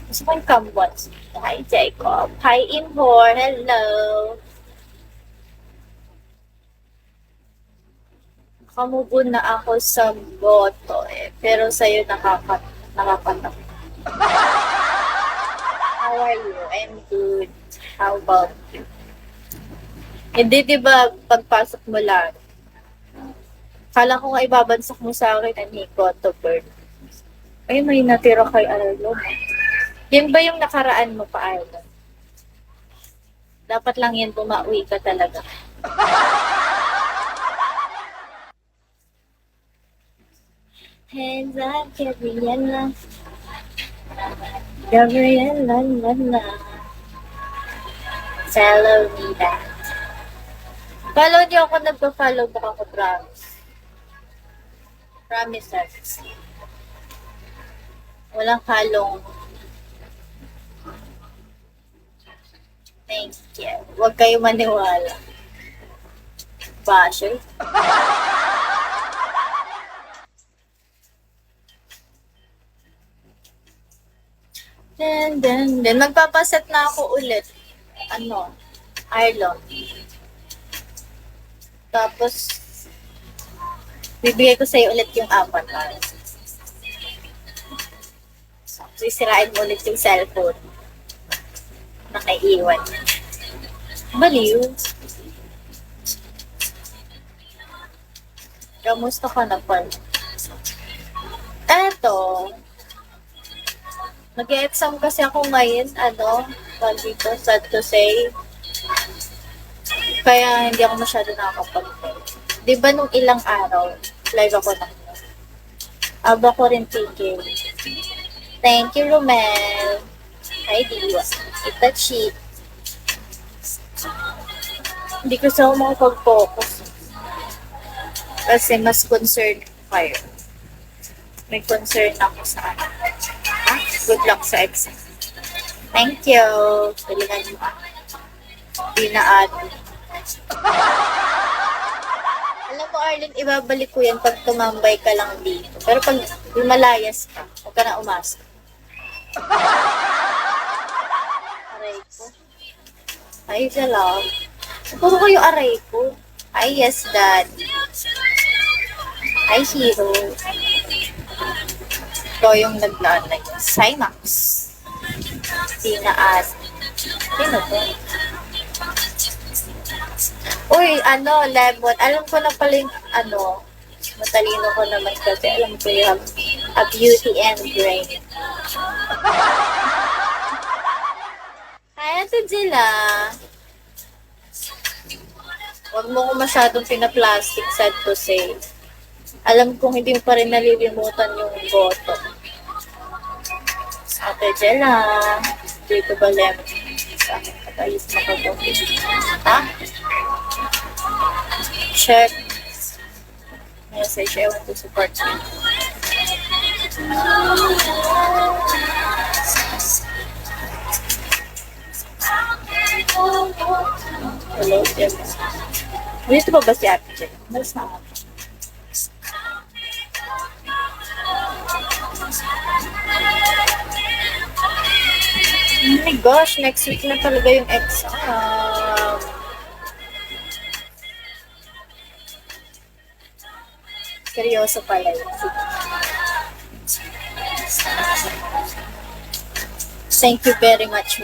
Gusto ko yung Cambods. Hi, Jacob. Hi, Inhor. Hello. Kamubon na ako sa boto eh. Pero sa'yo nakakatak. How are you? I'm good. How about you? Hindi, di ba, pagpasok mo lang, kala ko nga ibabansak mo sa akin, Aniko, to bird. Ay, may natira kay Arlo. Yan ba yung nakaraan mo pa, Arlo? Dapat lang yan, bumauwi ka talaga. Hands up, Gabriela. Gabriela, la, la. Follow me back. Follow niyo ako, nagpa-follow back ako, promise. Promise. Walang halong. Thank you. Huwag kayo maniwala. Basher. Then, magpapaset na ako ulit. Ano? Arlo. Tapos, bibigay ko sa'yo ulit yung apat. Sisirain mo ulit yung cellphone. Nakaiwan. Baliw. Kamusta ka na, Paul? Eto. Mag-exam kasi ako ngayon, dito, sad to say. Kaya hindi ako masyado nakakapag-play. Di ba nung ilang araw, live ako na. Aba ko rin tigil. Thank you, Romel. Hi, Diwa. Itachi. Hindi ko sa makapag-focus. Kasi mas concerned kayo. May concern ako sa ano. Good luck sa exam. Thank you. Galingan mo. Di na Alam mo, Arlene, ibabalik ko yan pag tumambay ka lang dito. Pero pag lumalayas ka, huwag ka na umasa. Aray ko. Ay, salam. Puro kayo aray ko. Ay, yes, Dad. Ay, hero. Ito yung naglalay. Cymax. Di na Sino to? Uy, Lemon. Alam ko na pala yung, matalino ko naman kasi alam ko yung a beauty and brain. Hi, Ate Jilla. Huwag mo ko masyadong pinaplastic, sad to say. Alam kong hindi mo pa rin nalilimutan yung boto. Ate Jella, dito ba Lemon? Sa akin, katalis makaboto. Ha? Check. Message, I want to support you. Hello, Jella. Dito ba si Ate Jella? Malas na ako. Oh my gosh, next week na talaga yung exam. Seryoso pala yun. Thank you very much.